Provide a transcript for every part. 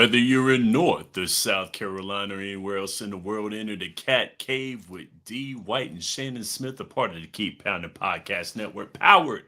Whether you're in North or South Carolina or anywhere else in the world, enter the Cat Cave with D. White and Shannon Smith, a part of the Keep Pounding Podcast Network, powered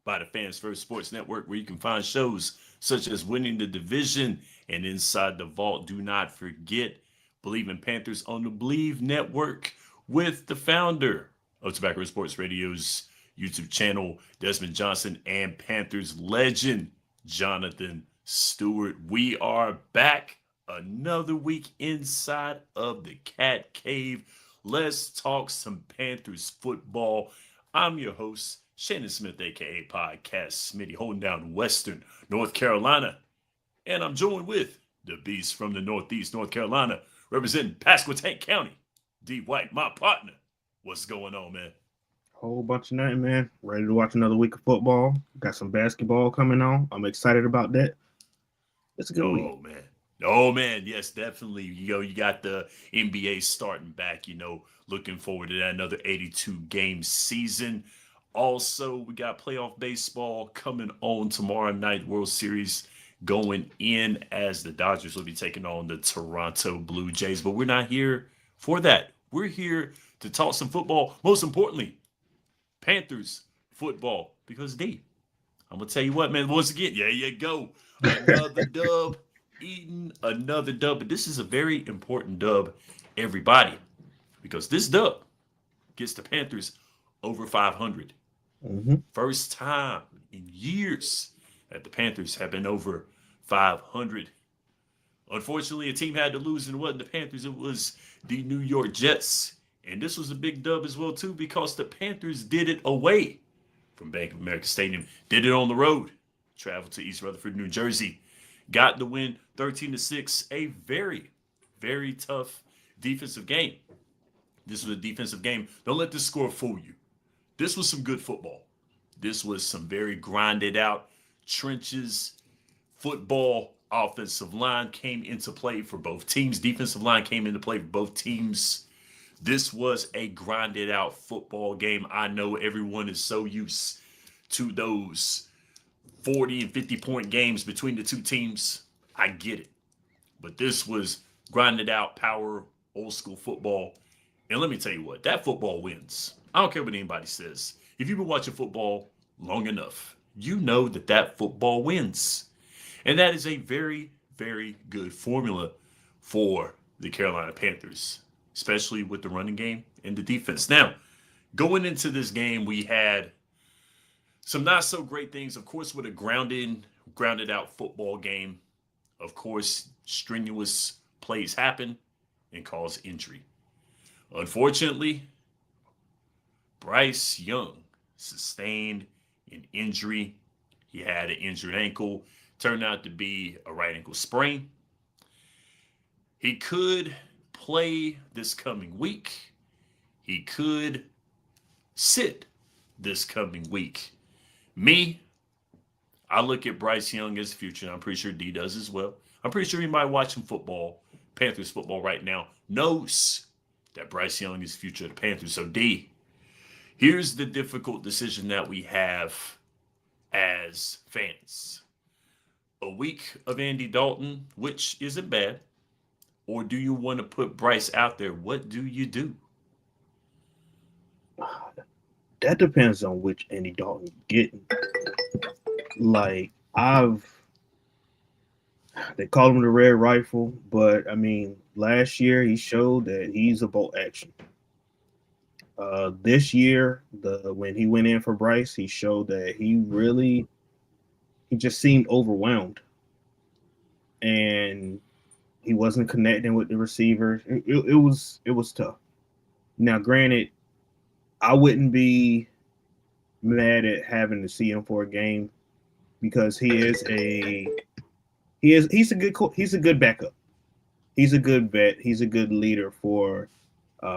by the Fans First Sports Network, where you can find shows such as Winning the Division and Inside the Vault. Do not forget Believe in Panthers on the Believe Network with the founder of Tobacco Road Sports Radio's YouTube channel, Desmond Johnson, and Panthers legend, Jonathan Stewart. We are back another week inside of the Cat Cave. Let's talk some Panthers football. I'm your host, Shannon Smith, aka Podcast Smitty, holding down Western North Carolina. And I'm joined with the beast from the Northeast North Carolina, representing Pasquotank County, D. White, my partner. What's going on, man? Whole bunch of nothing, man. Ready to watch another week of football. Got some basketball coming on. I'm excited about that. It's a good week. Man. Oh man, yes, definitely. You got the NBA starting back, looking forward to that another 82 game season. Also, we got playoff baseball coming on tomorrow night, World Series going in as the Dodgers will be taking on the Toronto Blue Jays. But we're not here for that. We're here to talk some football. Most importantly, Panthers football. Because I'm going to tell you what, man, once again, there you go. Another dub, eating another dub. But this is a very important dub, everybody. Because this dub gets the Panthers over 500. First time in years that the Panthers have been over 500. Unfortunately, a team had to lose, and it wasn't the Panthers, it was the New York Jets. And this was a big dub as well, too, because the Panthers did it away from Bank of America Stadium, did it on the road, traveled to East Rutherford, New Jersey, got the win 13-6, a very, very tough defensive game. This was a defensive game. Don't let this score fool you. This was some good football. This was some very grinded out trenches football. Offensive line came into play for both teams. Defensive line came into play for both teams. This was a grinded out football game. I know everyone is so used to those 40 and 50 point games between the two teams. I get it. But this was grinded out, power, old school football. And let me tell you what, that football wins. I don't care what anybody says. If you've been watching football long enough, you know that football wins. And that is a very, very good formula for the Carolina Panthers, especially with the running game and the defense. Now, going into this game, we had some not so great things. Of course, with a grounded out football game, of course, strenuous plays happen and cause injury. Unfortunately, Bryce Young sustained an injury. He had an injured ankle. Turned out to be a right ankle sprain. He could play this coming week. He could sit this coming week. I look at Bryce Young as the future, and I'm pretty sure D does as well. I'm pretty sure anybody watching football, Panthers football right now, knows that Bryce Young is the future of the Panthers. So D, here's the difficult decision that we have as fans. A week of Andy Dalton, which isn't bad, or do you want to put Bryce out there? What do you do? That depends on which Andy Dalton you're getting. They call him the Red Rifle, but I mean, last year he showed that he's a bolt action. This year, when he went in for Bryce, he showed that he just seemed overwhelmed, and he wasn't connecting with the receivers. It was tough. Now, granted, I wouldn't be mad at having to see him for a game because he's a good backup. He's a good vet. He's a good leader for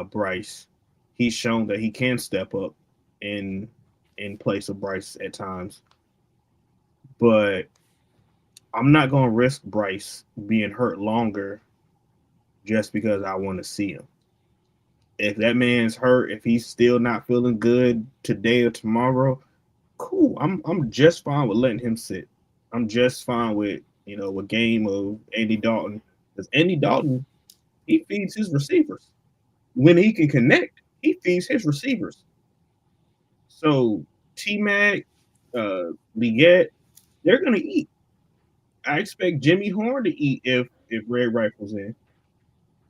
Bryce. He's shown that he can step up in place of Bryce at times. But I'm not going to risk Bryce being hurt longer just because I want to see him. If that man's hurt, if he's still not feeling good today or tomorrow, cool. I'm just fine with letting him sit. I'm just fine with A game of Andy Dalton, because Andy Dalton, he feeds his receivers. When he can connect, he feeds his receivers. So T Mac, Leggett, they're gonna eat. I expect Jimmy Horn to eat if Red Rifle's in.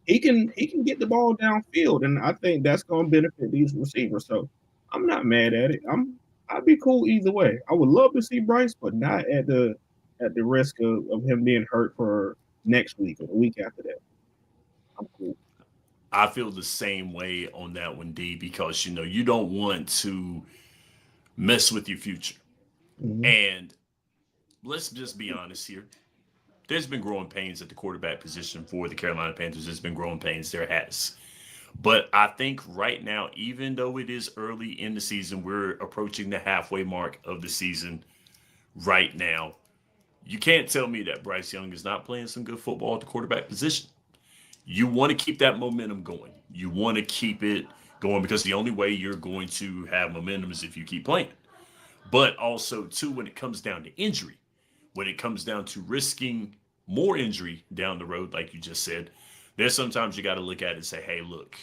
He can get the ball downfield, and I think that's gonna benefit these receivers. So I'm not mad at it. I'd be cool either way. I would love to see Bryce, but not at the risk of him being hurt for next week or the week after that. I'm cool. I feel the same way on that one, D, because you don't want to mess with your future. Mm-hmm. And let's just be honest here. There's been growing pains at the quarterback position for the Carolina Panthers. There's been growing pains. There has. But I think right now, even though it is early in the season, we're approaching the halfway mark of the season right now. You can't tell me that Bryce Young is not playing some good football at the quarterback position. You want to keep that momentum going. You want to keep it going because the only way you're going to have momentum is if you keep playing. But also, too, when it comes down to injury, when it comes down to risking more injury down the road, like you just said, there's sometimes you got to look at it and say, hey, look,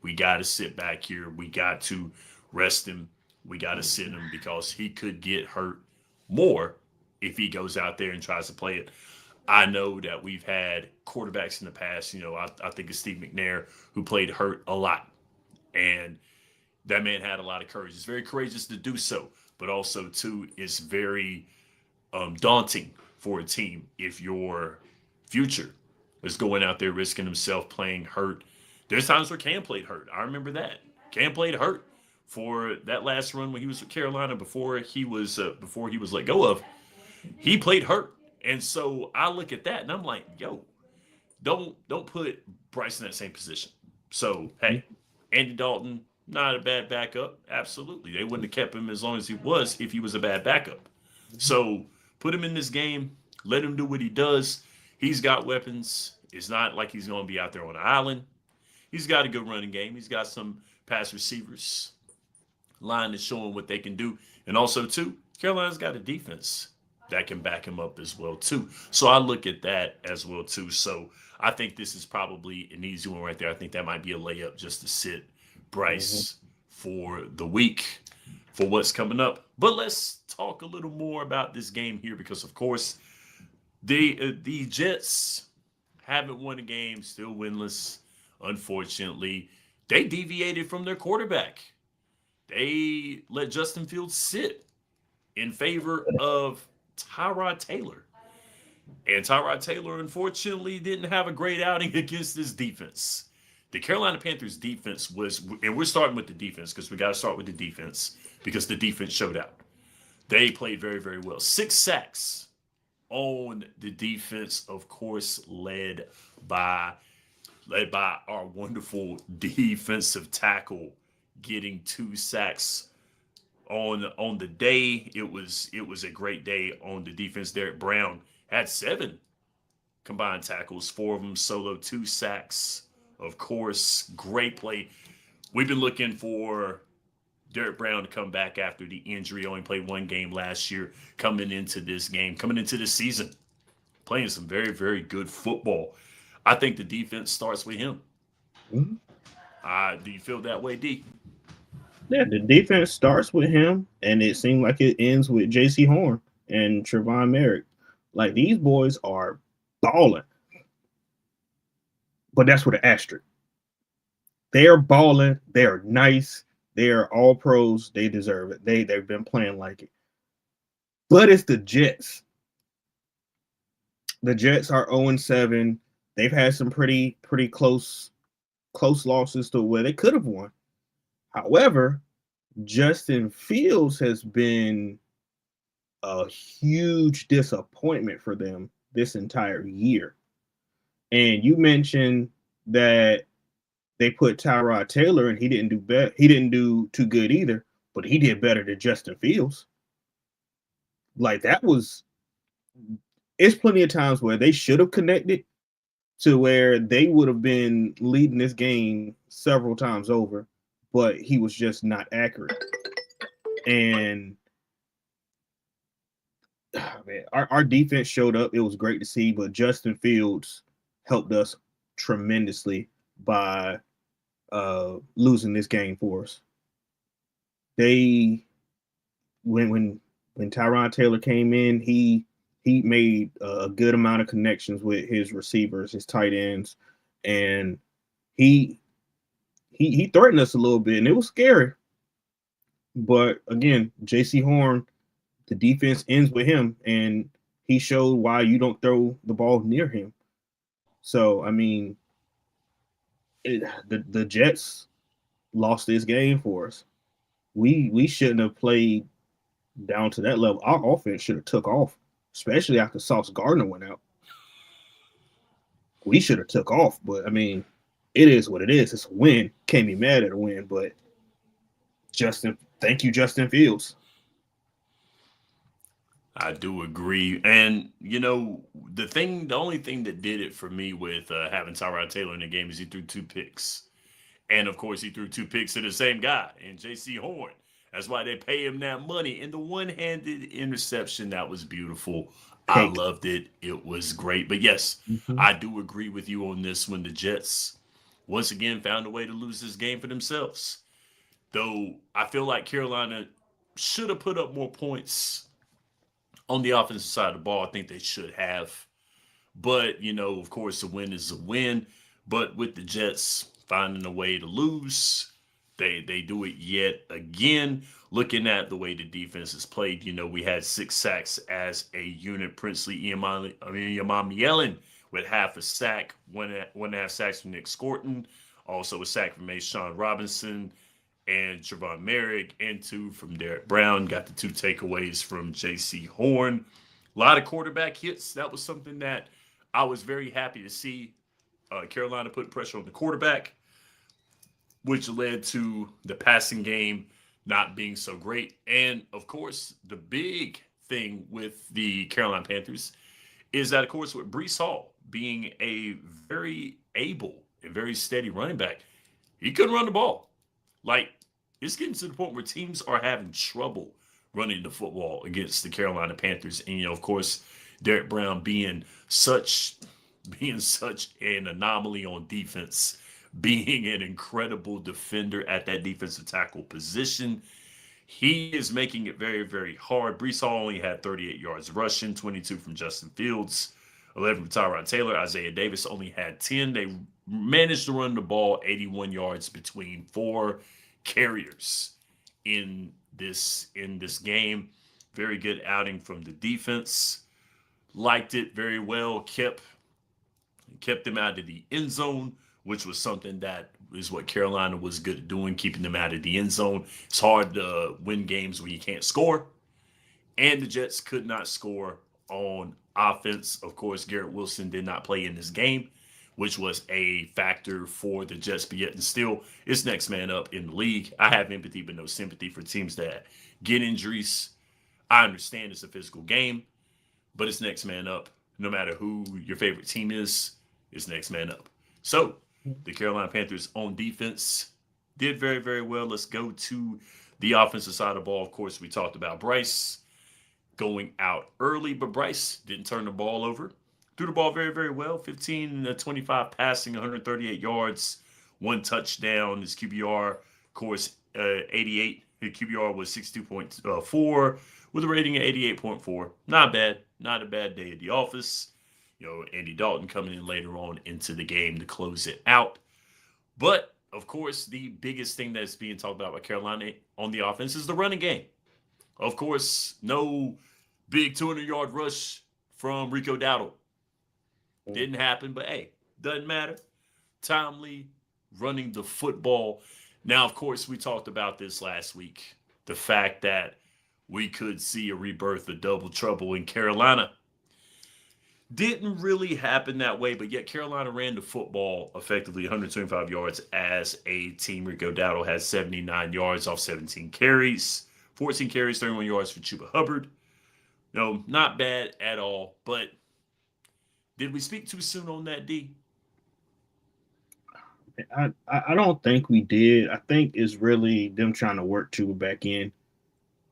we got to sit back here. We got to rest him. We got to sit him because he could get hurt more if he goes out there and tries to play it. I know that we've had quarterbacks in the past, I think of Steve McNair, who played hurt a lot. And that man had a lot of courage. It's very courageous to do so, but also, too, it's very daunting for a team if your future is going out there risking himself playing hurt. There's times where Cam played hurt. I remember that. Cam played hurt for that last run when he was with Carolina before he was let go of. He played hurt, and so I look at that and I'm like, yo, don't put Bryce in that same position. So hey, Andy Dalton, not a bad backup. Absolutely, they wouldn't have kept him as long as he was if he was a bad backup. So put him in this game. Let him do what he does. He's got weapons. It's not like he's going to be out there on an island. He's got a good running game. He's got some pass receivers. Line is showing what they can do. And also, too, Carolina's got a defense that can back him up as well, too. So I look at that as well, too. So I think this is probably an easy one right there. I think that might be a layup just to sit Mm-hmm. Bryce for the week for what's coming up. But let's talk a little more about this game here because, of course, the Jets haven't won a game, still winless. Unfortunately, they deviated from their quarterback. They let Justin Fields sit in favor of Tyrod Taylor. And Tyrod Taylor, unfortunately, didn't have a great outing against this defense. The Carolina Panthers defense was, and we're starting with the defense because we got to start with the defense because the defense showed out. They played very, very well. 6 sacks on the defense, of course, by led by our wonderful defensive tackle getting 2 sacks on the day. It was a great day on the defense. Derek Brown had 7 combined tackles, 4 of them solo, 2 sacks. Of course, great play. We've been looking for Derek Brown to come back after the injury. Only played 1 game last year. Coming into this season, playing some very, very good football. I think the defense starts with him. Mm-hmm. Do you feel that way, D? Yeah, the defense starts with him, and it seemed like it ends with J.C. Horn and Trevon Merrick. Like these boys are balling, but that's with an asterisk. They are balling. They are nice. They are all pros. They deserve it. They've been playing like it. But it's the Jets. The Jets are 0-7. They've had some pretty close losses to where they could have won. However, Justin Fields has been a huge disappointment for them this entire year. And you mentioned that they put Tyrod Taylor and he didn't do better. He didn't do too good either, but he did better than Justin Fields. Like that was it's plenty of times where they should have connected to where they would have been leading this game several times over, but he was just not accurate. And man, our defense showed up. It was great to see, but Justin Fields helped us tremendously by losing this game for us. They when Tyron Taylor came in, he made a good amount of connections with his receivers, his tight ends, and he he threatened us a little bit, and it was scary. But again, J.C. Horn, the defense ends with him, and he showed why you don't throw the ball near him. So I mean, the Jets lost this game for us. We shouldn't have played down to that level. Our offense should have took off, especially after Sauce Gardner went out. We should have took off, but I mean, it is what it is. It's a win. Can't be mad at a win, but thank you, Justin Fields. I do agree. And, the only thing that did it for me with having Tyrod Taylor in the game is he threw two picks. And of course, he threw two picks to the same guy, and J.C. Horn. That's why they pay him that money. And the one-handed interception, that was beautiful. I Cake. loved it. It was great. But yes, Mm-hmm. I do agree with you on this when the Jets once again found a way to lose this game for themselves. Though I feel like Carolina should have put up more points on the offensive side of the ball. I think they should have. But, of course, a win is a win. But with the Jets finding a way to lose, they do it yet again. Looking at the way the defense is played, we had 6 sacks as a unit. Princely Imam Yellen with half a sack, one and a half sacks from Nick Scorton, also a sack from Mayshawn Robinson and Trevon Merrick, and 2 from Derek Brown. Got the 2 takeaways from J.C. Horn. A lot of quarterback hits. That was something that I was very happy to see. Carolina put pressure on the quarterback, which led to the passing game not being so great. And of course, the big thing with the Carolina Panthers is that, of course, with Brees Hall being a very able and very steady running back, he couldn't run the ball. Like, it's getting to the point where teams are having trouble running the football against the Carolina Panthers. And, of course, Derek Brown being such an anomaly on defense, being an incredible defender at that defensive tackle position. He is making it very, very hard. Brees Hall only had 38 yards rushing, 22 from Justin Fields, 11 from Tyrod Taylor. Isaiah Davis only had 10. They managed to run the ball 81 yards between 4 carriers in this game. Very good outing from the defense. Liked it very well. Kept them out of the end zone, which was something that is what Carolina was good at doing, keeping them out of the end zone. It's hard to win games when you can't score. And the Jets could not score on offense. Of course, Garrett Wilson did not play in this game, which was a factor for the Jets. But yet and still, it's next man up in the league. I have empathy but no sympathy for teams that get injuries. I understand it's a physical game, but it's next man up. No matter who your favorite team is, it's next man up. So the Carolina Panthers on defense did very, very well. Let's go to the offensive side of the ball. Of course, we talked about Bryce going out early, but Bryce didn't turn the ball over. Threw the ball very, very well. 15 to 25 passing, 138 yards, 1 touchdown. His QBR, of course, 88. His QBR was 62.4 with a rating of 88.4. Not bad. Not a bad day at the office. Andy Dalton coming in later on into the game to close it out. But, of course, the biggest thing that's being talked about by Carolina on the offense is the running game. Of course, no big 200-yard rush from Rico Dowdle. Didn't happen, but hey, doesn't matter. Timely, running the football. Now, of course, we talked about this last week. The fact that we could see a rebirth of double trouble in Carolina. Didn't really happen that way, but yet Carolina ran the football effectively 125 yards as a team. Rico Dowdle has 79 yards off 17 carries, 14 carries, 31 yards for Chuba Hubbard. No, not bad at all, but did we speak too soon on that, D? I don't think we did. I think it's really them trying to work Chuba back in,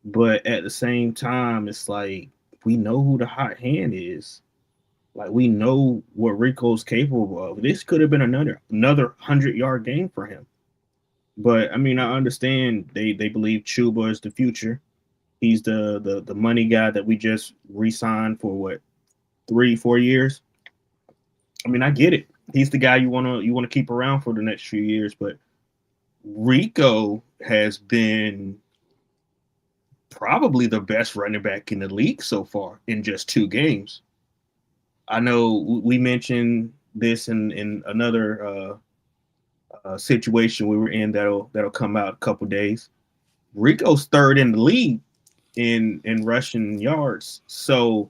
but at the same time, it's like we know who the hot hand is. Like we know what Rico's capable of. This could have been another 100-yard game for him. But I mean, I understand they believe Chuba is the future. He's the money guy that we just re-signed for what 3 4 years. I mean, I get it. He's the guy you wanna keep around for the next few years. But Rico has been probably the best running back in the league so far in just 2 games. I know we mentioned this in another situation we were in that'll come out a couple days. Rico's third in the league in rushing yards. So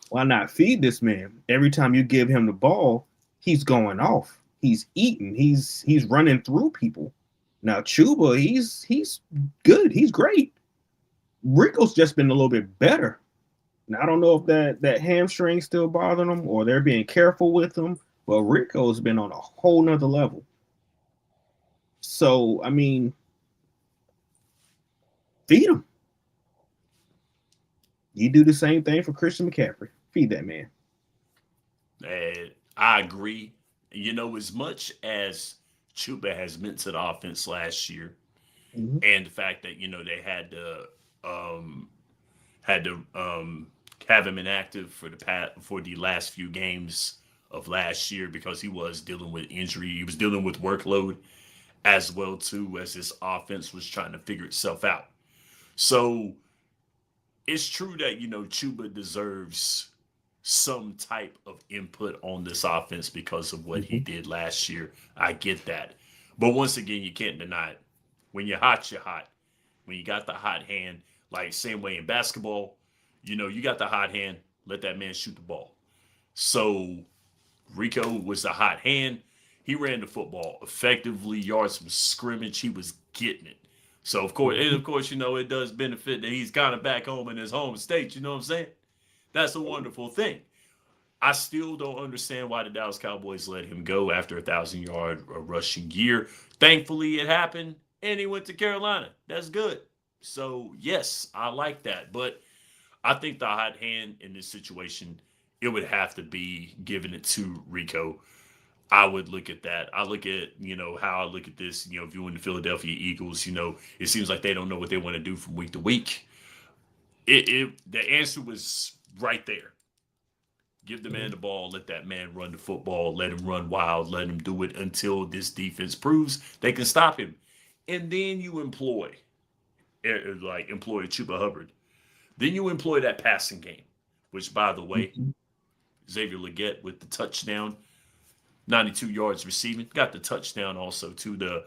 why not feed this man? Every time you give him the ball, he's going off. He's eating. He's running through people. Now Chuba, he's good. He's great. Rico's just been a little bit better. Now I don't know if that hamstring still bothering him or they're being careful with him, but Rico's been on a whole nother level. So I mean, feed him. You do the same thing for Christian McCaffrey. Feed that man. And I agree. You know, as much as Chuba has meant to the offense last year, Mm-hmm. and the fact that they um had to have him inactive for the last few games of last year because he was dealing with injury, he was dealing with workload as well too as his offense was trying to figure itself out. So it's true that Chuba deserves some type of input on this offense because of what he Mm-hmm. did last year. I get that. But once again, you can't deny it. When you're hot, you're hot. When you got the hot hand, like same way in basketball, you got the hot hand, let that man shoot the ball. So Rico was the hot hand. He ran the football effectively, yards from scrimmage. He was getting it. So Mm-hmm. of course, it does benefit that he's kind of back home in his home state. You know what I'm saying? That's a wonderful thing. I still don't understand why the Dallas Cowboys let him go after 1,000-yard rushing year. Thankfully, it happened, and he went to Carolina. That's good. So yes, I like that. But I think the hot hand in this situation, it would have to be giving it to Rico. I would look at that. I look at, how I look at this, viewing the Philadelphia Eagles, it seems like they don't know what they want to do from week to week. The answer was right there. Give the man the ball, let that man run the football, let him run wild, let him do it until this defense proves they can stop him. And then you employ Chuba Hubbard. Then you employ that passing game, which by the way, Mm-hmm. Xavier Legette with the touchdown, 92 yards receiving, got the touchdown also to the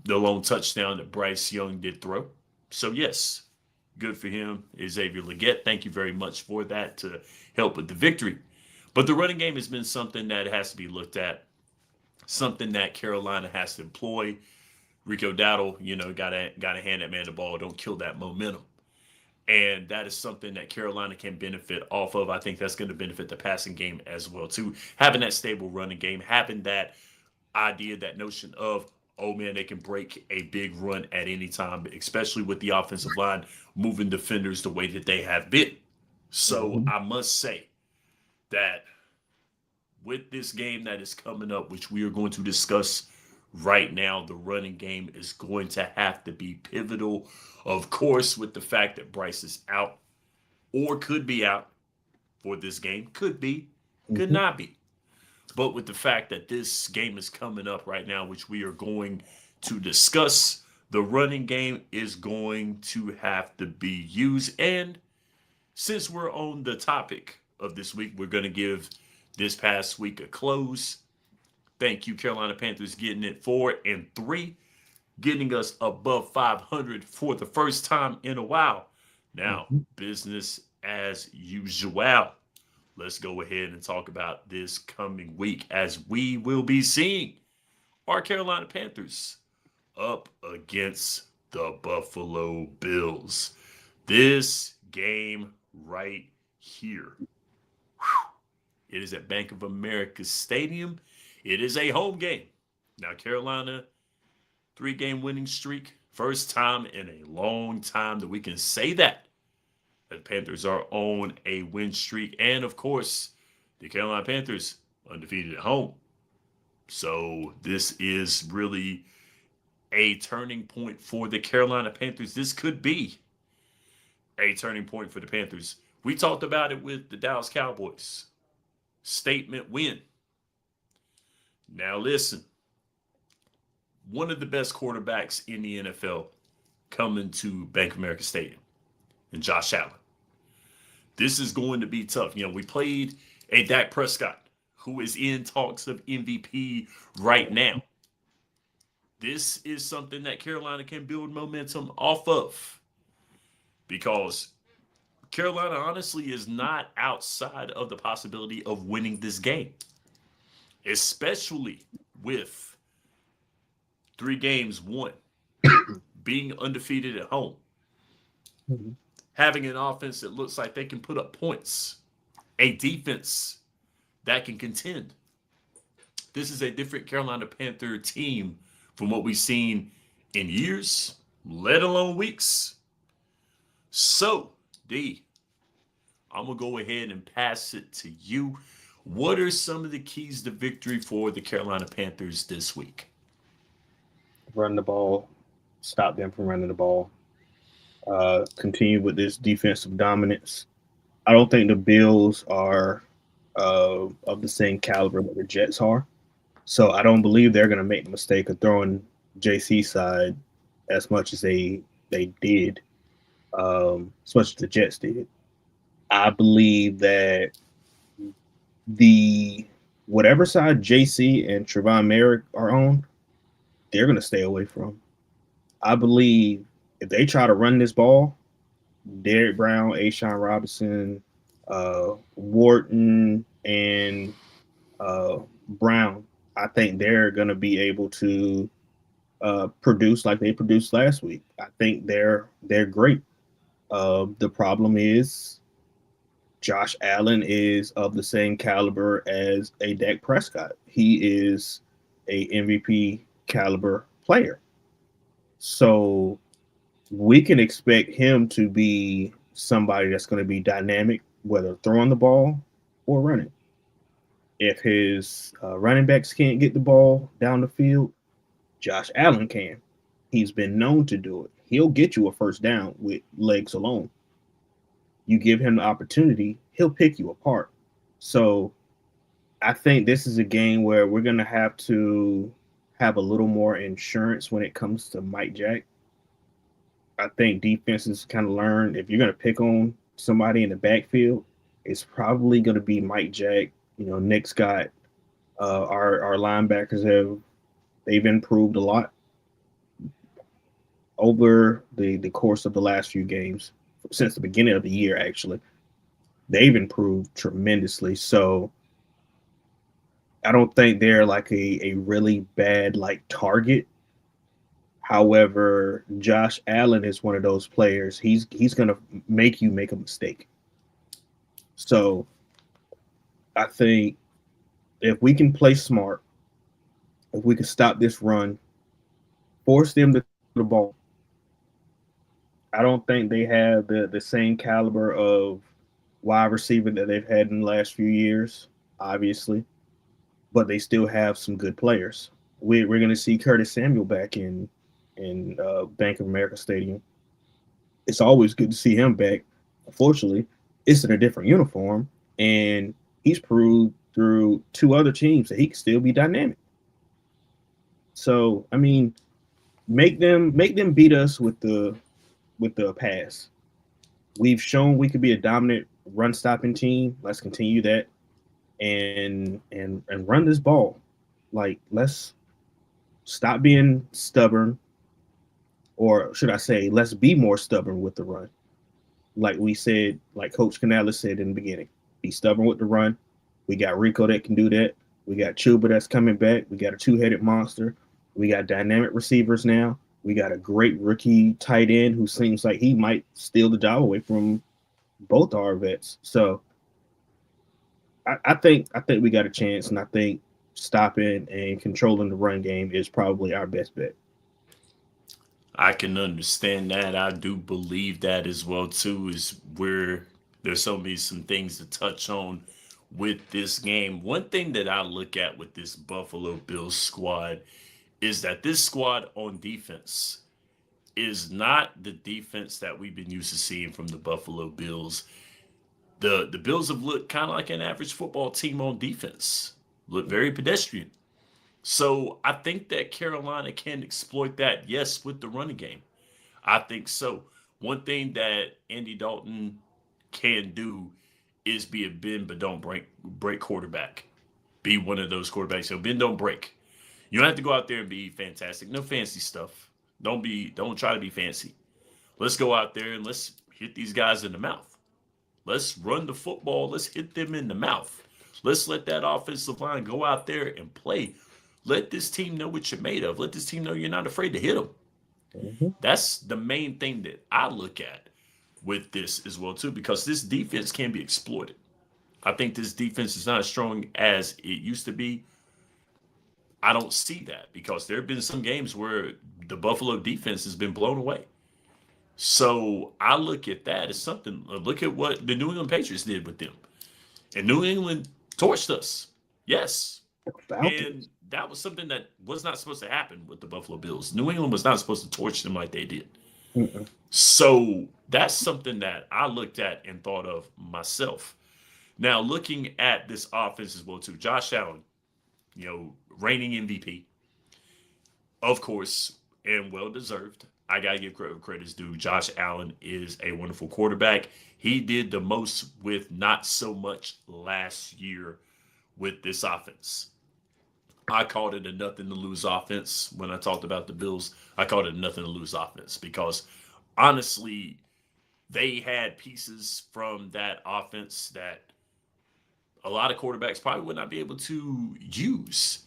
lone touchdown that Bryce Young did throw. So yes, good for him, Xavier Legette. Thank you very much for that to help with the victory. But the running game has been something that has to be looked at, something that Carolina has to employ. Rico Dowdle, gotta hand that man the ball. Don't kill that momentum. And that is something that Carolina can benefit off of. I think that's going to benefit the passing game as well too. Having that stable running game, having that idea, that notion of, oh man, they can break a big run at any time, especially with the offensive line moving defenders the way that they have been. So Mm-hmm. I must say that with this game that is coming up, which we are going to discuss right now, the running game is going to have to be pivotal. Of course, with the fact that Bryce is out or could be out for this game, could be, could Mm-hmm. not be. But with the fact that this game is coming up right now, which we are going to discuss, the running game is going to have to be used. And since we're on the topic of this week, we're going to give this past week a close. Thank you, Carolina Panthers, getting it 4-3, getting us above 500 for the first time in a while. Now, Mm-hmm. business as usual. Let's go ahead and talk about this coming week as we will be seeing our Carolina Panthers up against the Buffalo Bills. This game right here. It is at Bank of America Stadium. It is a home game. Now, Carolina, 3-game winning streak. First time in a long time that we can say that. The Panthers are on a win streak, and of course, the Carolina Panthers undefeated at home. So this is really a turning point for the Carolina Panthers. This could be a turning point for the Panthers. We talked about it with the Dallas Cowboys. Statement win. Now listen, one of the best quarterbacks in the NFL coming to Bank of America Stadium, and Josh Allen. This is going to be tough. We played a Dak Prescott who is in talks of MVP right now. This is something that Carolina can build momentum off of because Carolina honestly is not outside of the possibility of winning this game, especially with 3 games won, being undefeated at home, Mhm. having an offense that looks like they can put up points, a defense that can contend. This is a different Carolina Panther team from what we've seen in years, let alone weeks. So, D, I'm going to go ahead and pass it to you. What are some of the keys to victory for the Carolina Panthers this week? Run the ball, stop them from running the ball, continue with this defensive dominance. I don't think the Bills are of the same caliber that the Jets are. So I don't believe they're going to make the mistake of throwing JC side as much as they did, as much as the Jets did. I believe that the whatever side JC and Trevon Merrick are on, they're going to stay away from. I believe if they try to run this ball, Derek Brown, Ashawn Robinson, Wharton, and Brown, I think they're going to be able to produce like they produced last week. I think they're great. The problem is Josh Allen is of the same caliber as a Dak Prescott. He is a MVP caliber player. So we can expect him to be somebody that's going to be dynamic, whether throwing the ball or running. If his running backs can't get the ball down the field, Josh Allen can. He's been known to do it. He'll get you a first down with legs alone. You give him the opportunity, he'll pick you apart. So I think this is a game where we're going to have to have a little more insurance when it comes to Mike Jack. I think defenses kind of learn if you're going to pick on somebody in the backfield, it's probably going to be Mike Jack. Nick's got our linebackers they've improved a lot over the course of the last few games since the beginning of the year. Actually, they've improved tremendously. So I don't think they're like a really bad like target. However, Josh Allen is one of those players. He's gonna make you make a mistake. So I think if we can play smart, if we can stop this run, force them to throw the ball. I don't think they have the same caliber of wide receiver that they've had in the last few years, obviously, but they still have some good players. We're going to see Curtis Samuel back in Bank of America Stadium. It's always good to see him back. Unfortunately, it's in a different uniform, and he's proved through 2 other teams that he can still be dynamic. So I mean, make them beat us with the pass. We've shown we could be a dominant run stopping team. Let's continue that and run this ball. Like let's stop being stubborn, or should I say, let's be more stubborn with the run. Like we said, like Coach Canales said in the beginning, be stubborn with the run. We got Rico that can do that. We got Chuba that's coming back. We got a two-headed monster. We got dynamic receivers now. We got a great rookie tight end who seems like he might steal the job away from both our vets. So I think we got a chance, and I think stopping and controlling the run game is probably our best bet. I can understand that. I do believe that as well too. Is where there's so many some things to touch on with this game. One thing that I look at with this Buffalo Bills squad is that this squad on defense is not the defense that we've been used to seeing from the Buffalo Bills. The Bills have looked kind of like an average football team on defense. Look very pedestrian. So I think that Carolina can exploit that, yes, with the running game. I think so. One thing that Andy Dalton can do is be a bend but don't break quarterback. Be one of those quarterbacks. So bend don't break. You don't have to go out there and be fantastic. No fancy stuff. Don't try to be fancy. Let's go out there and let's hit these guys in the mouth. Let's run the football. Let's hit them in the mouth. Let's let that offensive line go out there and play. Let this team know what you're made of. Let this team know you're not afraid to hit them. Mm-hmm. That's the main thing that I look at with this as well too, because this defense can be exploited. I think this defense is not as strong as it used to be. I don't see that because there have been some games where the Buffalo defense has been blown away. So I look at that as something. Look at what the New England Patriots did with them, and New England torched us. Yes, and Falcons. that was something that was not supposed to happen with the Buffalo Bills. New England was not supposed to torch them like they did. Mm-mm. So that's something that I looked at and thought of myself. Now, looking at this offense as well too, Josh Allen, reigning MVP, of course, and well deserved. I gotta give credit's due. Josh Allen is a wonderful quarterback. He did the most with not so much last year with this offense. I called it a nothing to lose offense when I talked about the Bills. I called it a nothing to lose offense because honestly, they had pieces from that offense that a lot of quarterbacks probably would not be able to use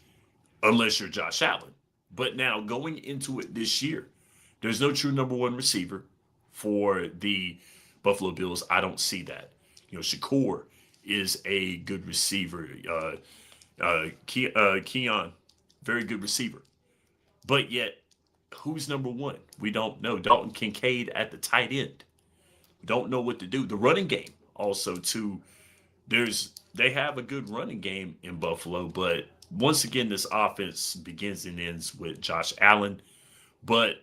unless you're Josh Allen. But now going into it this year, there's no true number one receiver for the Buffalo Bills. I don't see that. Shakur is a good receiver. Keon, very good receiver. But yet, who's number one? We don't know. Dalton Kincaid at the tight end. Don't know what to do. The running game also too. They have a good running game in Buffalo, but once again, this offense begins and ends with Josh Allen. But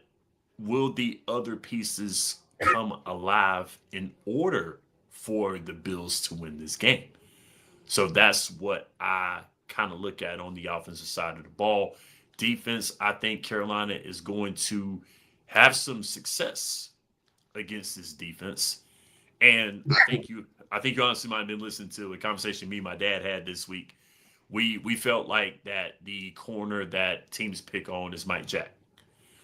will the other pieces come alive in order for the Bills to win this game? So that's what I kind of look at on the offensive side of the ball. Defense, I think Carolina is going to have some success against this defense. And I think you honestly might have been listening to a conversation me and my dad had this week. We felt like that the corner that teams pick on is Mike Jack.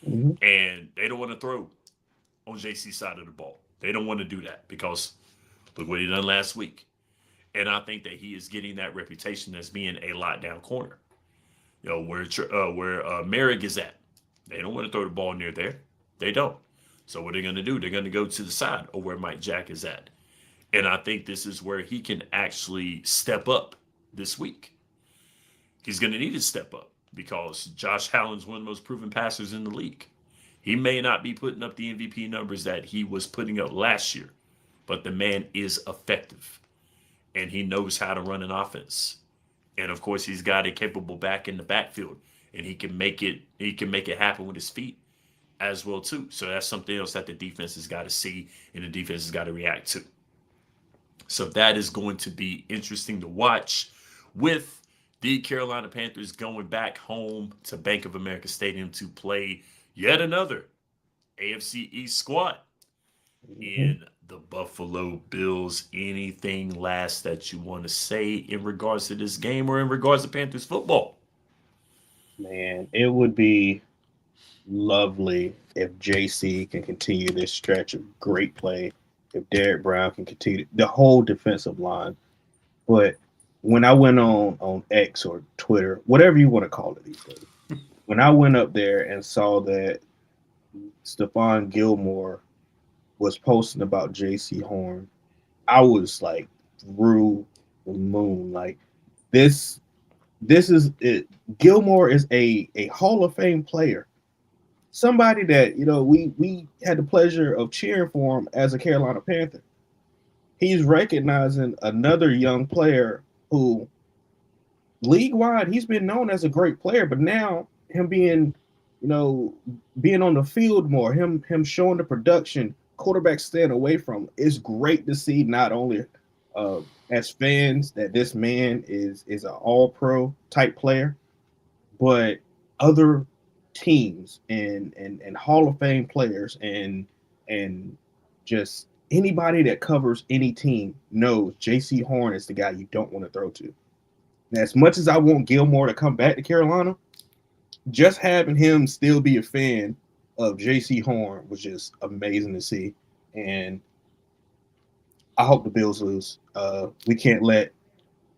Mm-hmm. And they don't want to throw on JC's side of the ball. They don't want to do that because look what he done last week. And I think that he is getting that reputation as being a lockdown corner. Where Merrick is at. They don't want to throw the ball near there. They don't. So what are they going to do? They're going to go to the side of where Mike Jack is at. And I think this is where he can actually step up this week. He's going to need to step up because Josh Allen's one of the most proven passers in the league. He may not be putting up the MVP numbers that he was putting up last year, but the man is effective and he knows how to run an offense. And of course, he's got a capable back in the backfield, and he can make it happen with his feet as well too. So that's something else that the defense has got to see and the defense has got to react to. So that is going to be interesting to watch with the Carolina Panthers going back home to Bank of America Stadium to play yet another AFC East squad in the Buffalo Bills. Anything last that you want to say in regards to this game or in regards to Panthers football? Man, it would be lovely if JC can continue this stretch of great play, if Derek Brown can continue the whole defensive line. But when I went on X or Twitter, whatever you want to call it these days, when I went up there and saw that Stephon Gilmore was posting about JC Horn, I was like through the moon. Like this is it. Gilmore is a Hall of Fame player. somebody that we had the pleasure of cheering for him as a Carolina Panther. He's recognizing another young player who, league wide, he's been known as a great player, but now him being, being on the field more, him showing the production, quarterback staying away from. It's great to see not only uh, as fans that this man is an All Pro type player, but other teams and Hall of Fame players and just anybody that covers any team knows J.C. Horn is the guy you don't want to throw to. And as much as I want Gilmore to come back to Carolina, just having him still be a fan of J.C. Horn was just amazing to see. And I hope the Bills lose. We can't let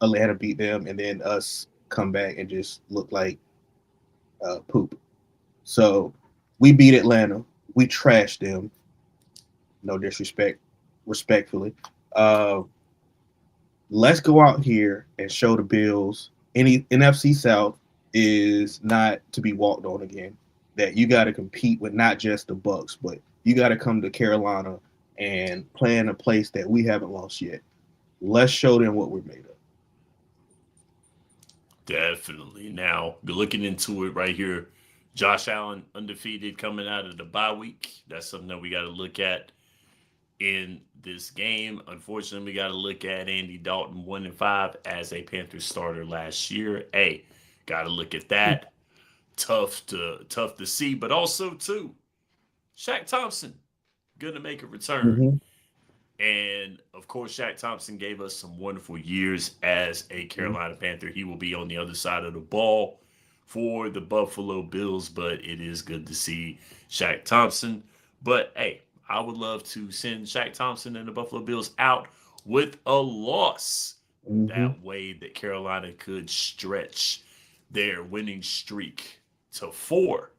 Atlanta beat them and then us come back and just look like poop. So we beat Atlanta. We trashed them. No disrespect, respectfully. Uh, let's go out here and show the Bills any NFC South is not to be walked on again. That you got to compete with not just the Bucks, but you got to come to Carolina and play in a place that we haven't lost yet. Let's show them what we're made of. Definitely. Now, looking into it right here, Josh Allen undefeated coming out of the bye week. That's something that we got to look at in this game. Unfortunately, we got to look at Andy Dalton 1-5 as a Panthers starter last year. Hey, got to look at that. Tough to see, but also too, Shaq Thompson gonna make a return. Mm-hmm. And of course, Shaq Thompson gave us some wonderful years as a Mm-hmm. Carolina Panther. He will be on the other side of the ball for the Buffalo Bills, but it is good to see Shaq Thompson. But hey, I would love to send Shaq Thompson and the Buffalo Bills out with a loss. Mm-hmm. That way that Carolina could stretch their winning streak to 4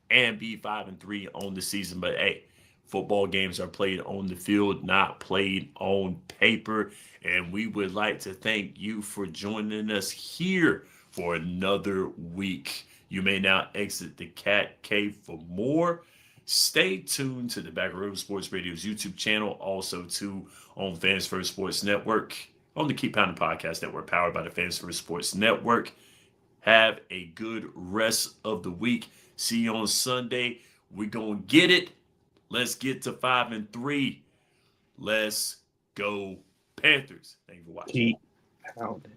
and be 5-3 on the season. But hey, football games are played on the field, not played on paper. And we would like to thank you for joining us here for another week. You may now exit the Cat Cave for more. Stay tuned to the Back Row Sports Radio's YouTube channel, also too on Fans First Sports Network, on the Keep Pounding Podcast Network, powered by the Fans First Sports Network. Have a good rest of the week. See you on Sunday. We're going to get it. Let's get to 5-3. Let's go, Panthers. Thank you for watching. Keep pounding.